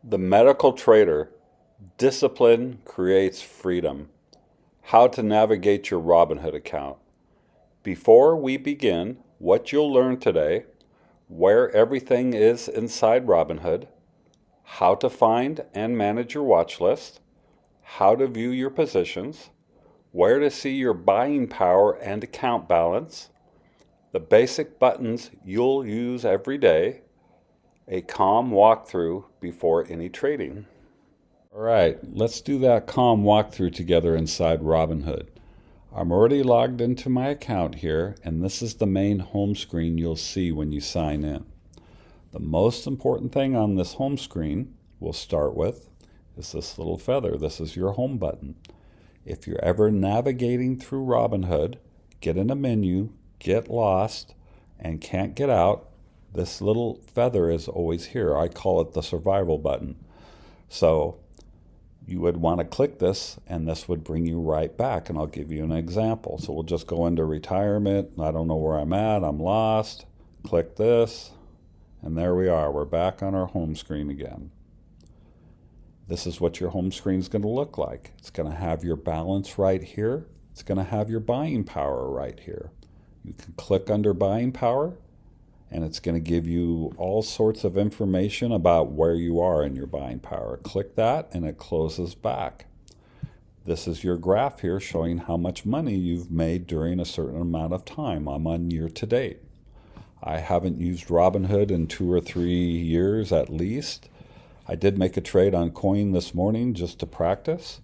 The Medical Trader. Discipline creates freedom. How to navigate your Robinhood account. Before we begin, what you'll learn today, where everything is inside Robinhood, how to find and manage your watch list, how to view your positions, where to see your buying power and account balance, the basic buttons you'll use every day, a calm walkthrough before any trading. All right, let's do that calm walkthrough together inside Robinhood. I'm already logged into my account here, and this is the main home screen you'll see when you sign in. The most important thing on this home screen we'll start with is this little feather. This is your home button. If you're ever navigating through Robinhood, get in a menu, get lost, and can't get out, this little feather is always here. I call it the survival button. So you would want to click this, and this would bring you right back, and I'll give you an example. So we'll just go into retirement. I don't know where I'm at. I'm lost. Click this, and there we are. We're back on our home screen again. This is what your home screen is going to look like. It's going to have your balance right here. It's going to have your buying power right here. You can click under buying power, and it's going to give you all sorts of information about where you are in your buying power. Click that, and it closes back. This is your graph here showing how much money you've made during a certain amount of time. I'm on year to date. I haven't used Robinhood in 2 or 3 years at least. I did make a trade on coin this morning just to practice.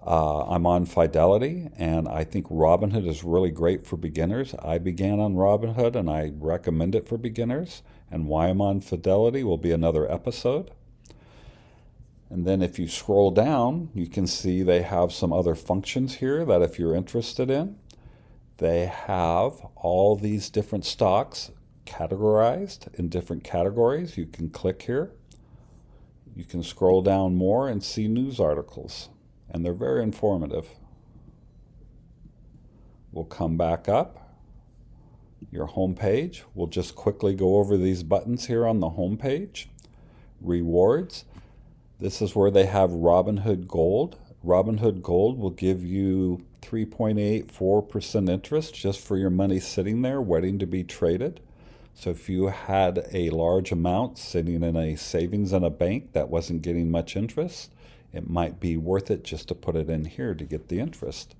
I'm on Fidelity, and I think Robinhood is really great for beginners. I began on Robinhood, and I recommend it for beginners. And why I'm on Fidelity will be another episode. And then if you scroll down, you can see they have some other functions here that if you're interested in. They have all these different stocks categorized in different categories. You can click here. You can scroll down more and see news articles, and they're very informative. We'll come back up. Your home page. We'll just quickly go over these buttons here on the home page. Rewards. This is where they have Robinhood Gold. Robinhood Gold will give you 3.84% interest just for your money sitting there waiting to be traded. So if you had a large amount sitting in a savings in a bank that wasn't getting much interest, it might be worth it just to put it in here to get the interest.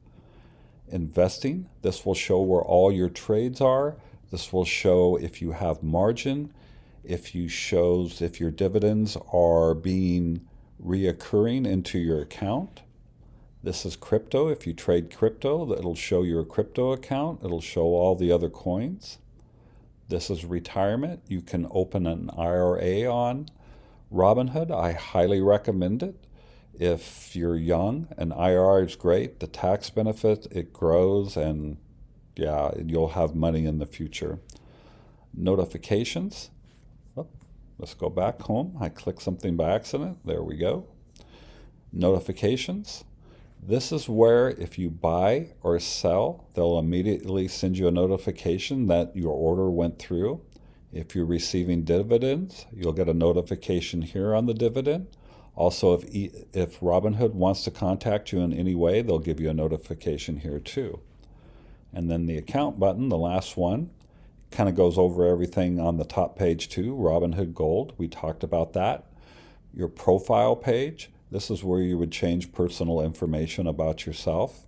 Investing, this will show where all your trades are. This will show if you have margin, if your dividends are being reoccurring into your account. This is crypto. If you trade crypto, it'll show your crypto account. It'll show all the other coins. This is retirement. You can open an IRA on Robinhood. I highly recommend it. If you're young, an IRA is great. The tax benefit, it grows, and yeah, you'll have money in the future. Notifications. Oh, let's go back home. I clicked something by accident. There we go. Notifications. This is where if you buy or sell, they'll immediately send you a notification that your order went through. If you're receiving dividends, you'll get a notification here on the dividend. Also, if Robinhood wants to contact you in any way, they'll give you a notification here too. And then the account button, the last one, kind of goes over everything on the top page too. Robinhood Gold, we talked about that. Your profile page. This is where you would change personal information about yourself.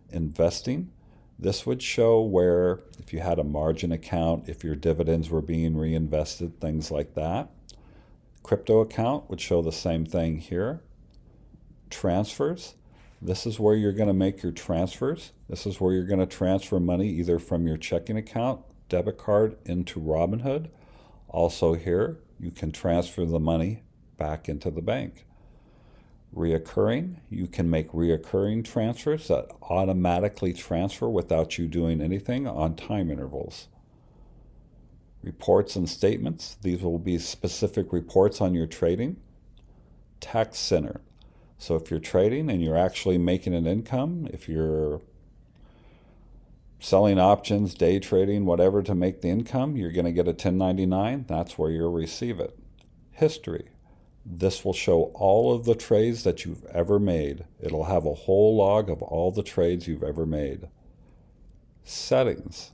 Investing. This would show where, if you had a margin account, if your dividends were being reinvested, things like that. Crypto account would show the same thing here. Transfers. This is where you're going to make your transfers. This is where you're going to transfer money either from your checking account, debit card into Robinhood. Also here, you can transfer the money back into the bank. Reoccurring, you can make reoccurring transfers that automatically transfer without you doing anything on time intervals. Reports and statements, these will be specific reports on your trading. Tax center, so if you're trading and you're actually making an income, if you're selling options, day trading, whatever to make the income, you're going to get a 1099, that's where you'll receive it. History. This will show all of the trades that you've ever made. It'll have a whole log of all the trades you've ever made. Settings.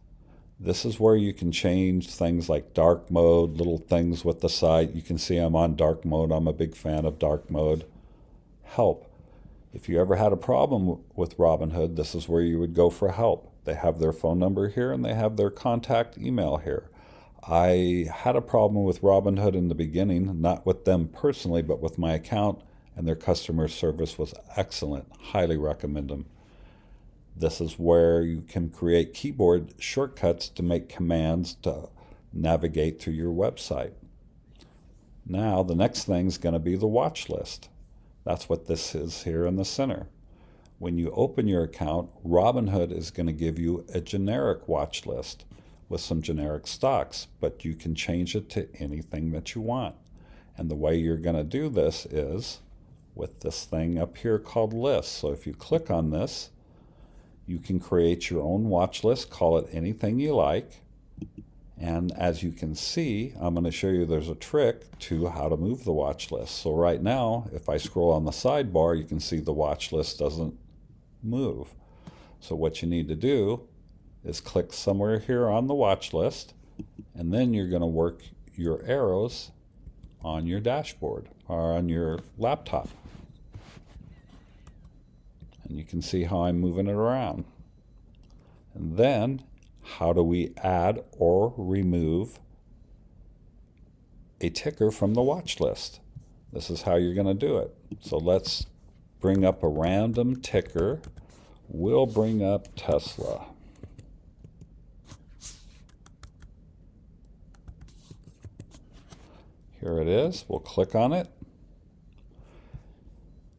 This is where you can change things like dark mode, little things with the site. You can see I'm on dark mode. I'm a big fan of dark mode. Help. If you ever had a problem with Robinhood, this is where you would go for help. They have their phone number here and they have their contact email here. I had a problem with Robinhood in the beginning, not with them personally, but with my account, and their customer service was excellent. Highly recommend them. This is where you can create keyboard shortcuts to make commands to navigate through your website. Now, the next thing is going to be the watch list. That's what this is here in the center. When you open your account, Robinhood is going to give you a generic watch list with some generic stocks, but you can change it to anything that you want. And the way you're going to do this is with this thing up here called lists. So if you click on this, you can create your own watch list, call it anything you like. And as you can see, I'm going to show you there's a trick to how to move the watch list. So right now, if I scroll on the sidebar, you can see the watch list doesn't move. So what you need to do is click somewhere here on the watch list, and then you're going to work your arrows on your dashboard or on your laptop. And you can see how I'm moving it around. And then, how do we add or remove a ticker from the watch list? This is how you're going to do it. So let's bring up a random ticker. We'll bring up Tesla. Here it is. We'll click on it.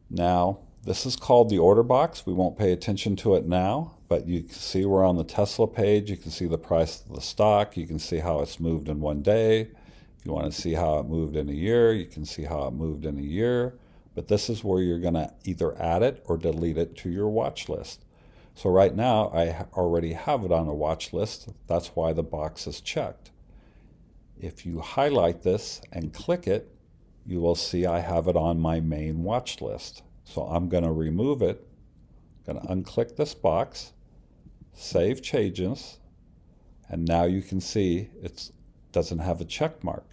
Now, this is called the order box. We won't pay attention to it now, but you can see we're on the Tesla page. You can see the price of the stock. You can see how it's moved in one day. If you want to see how it moved in a year, you can see how it moved in a year. But this is where you're going to either add it or delete it to your watch list. So right now, I already have it on a watch list. That's why the box is checked. If you highlight this and click it, you will see I have it on my main watch list. So I'm going to remove it. I'm going to unclick this box, save changes, and now you can see it doesn't have a check mark.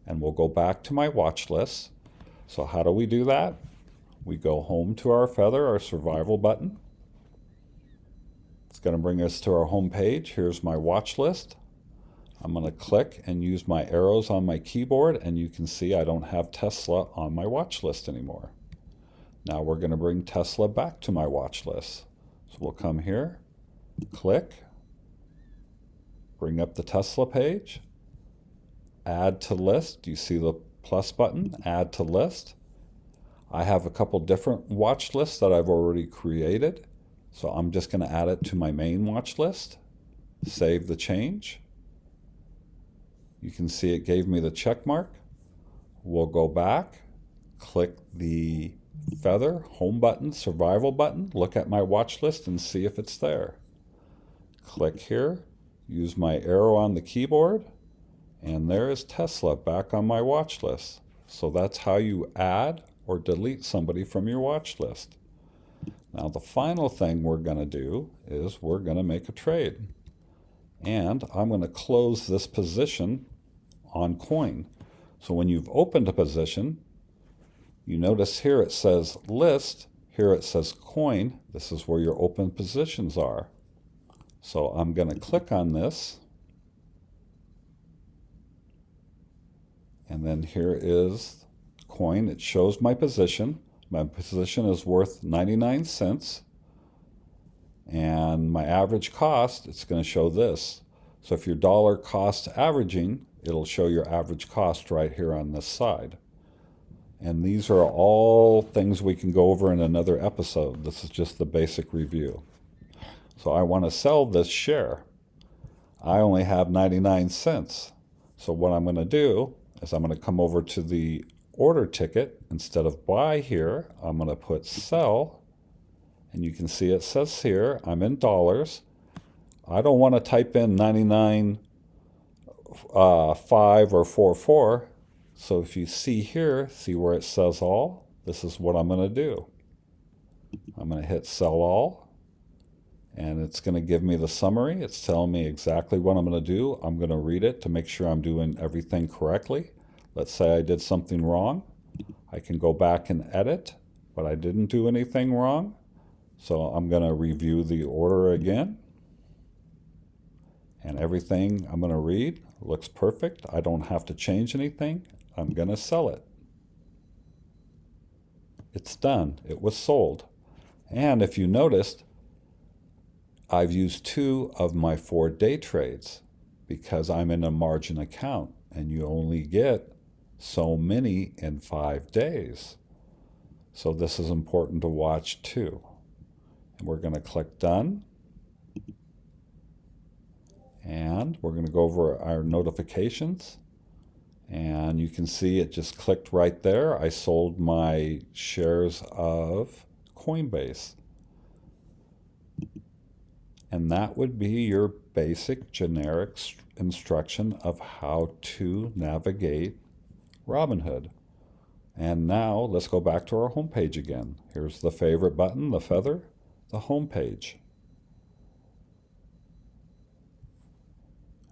And we'll go back to my watch list. So how do we do that? We go home to our feather, our survival button. It's going to bring us to our home page. Here's my watch list. I'm going to click and use my arrows on my keyboard, and you can see I don't have Tesla on my watch list anymore. Now we're going to bring Tesla back to my watch list. So we'll come here, click, bring up the Tesla page, add to list. You see the plus button, add to list. I have a couple different watch lists that I've already created. So I'm just going to add it to my main watch list, save the change. You can see it gave me the check mark. We'll go back, click the feather, home button, survival button, look at my watch list and see if it's there. Click here, use my arrow on the keyboard, and there is Tesla back on my watch list. So that's how you add or delete somebody from your watch list. Now the final thing we're going to do is we're going to make a trade. And I'm going to close this position on coin. So when you've opened a position, you notice here it says list, here it says coin. This is where your open positions are. So I'm going to click on this. And then here is coin. It shows my position. My position is worth 99 cents. And my average cost, it's going to show this. So if your dollar cost averaging, it'll show your average cost right here on this side. And these are all things we can go over in another episode. This is just the basic review. So I want to sell this share. I only have 99 cents. So what I'm going to do is I'm going to come over to the order ticket. Instead of buy here, I'm going to put sell. And you can see it says here, I'm in dollars. I don't want to type in 99.5 or 44. So if you see here, see where it says all? This is what I'm going to do. I'm going to hit sell all, and it's going to give me the summary. It's telling me exactly what I'm going to do. I'm going to read it to make sure I'm doing everything correctly. Let's say I did something wrong. I can go back and edit, but I didn't do anything wrong. So I'm going to review the order again. And everything I'm going to read looks perfect. I don't have to change anything. I'm going to sell it. It's done. It was sold. And if you noticed, I've used 2 of my 4 day trades because I'm in a margin account, and you only get so many in 5 days. So this is important to watch too. And we're going to click done. And we're going to go over our notifications. And you can see it just clicked right there. I sold my shares of Coinbase. And that would be your basic generic instruction of how to navigate Robinhood. And now let's go back to our home page again. Here's the favorite button, the feather, the home page.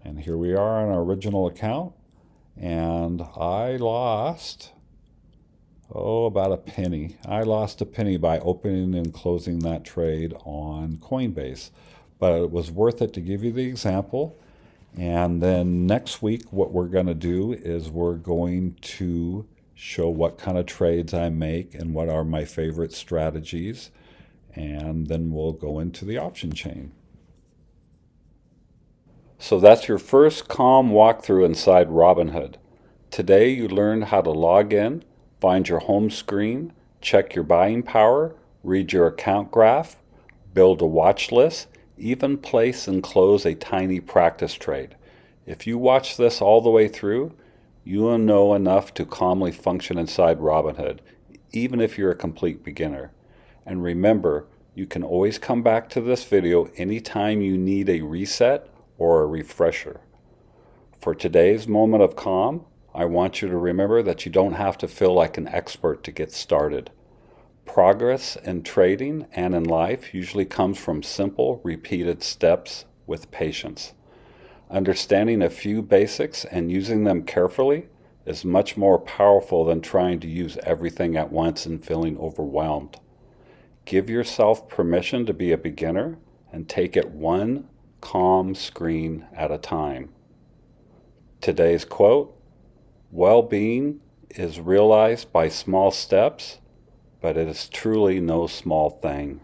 And here we are on our original account. And I lost, about a penny. I lost a penny by opening and closing that trade on Coinbase. But it was worth it to give you the example. And then next week, what we're going to do is we're going to show what kind of trades I make and what are my favorite strategies. And then we'll go into the option chain. So that's your first calm walkthrough inside Robinhood. Today you learned how to log in, find your home screen, check your buying power, read your account graph, build a watch list, even place and close a tiny practice trade. If you watch this all the way through, you will know enough to calmly function inside Robinhood, even if you're a complete beginner. And remember, you can always come back to this video anytime you need a reset or a refresher. For today's moment of calm, I want you to remember that you don't have to feel like an expert to get started. Progress in trading and in life usually comes from simple, repeated steps with patience. Understanding a few basics and using them carefully is much more powerful than trying to use everything at once and feeling overwhelmed. Give yourself permission to be a beginner and take it one calm screen at a time. Today's quote: well-being is realized by small steps, but it is truly no small thing.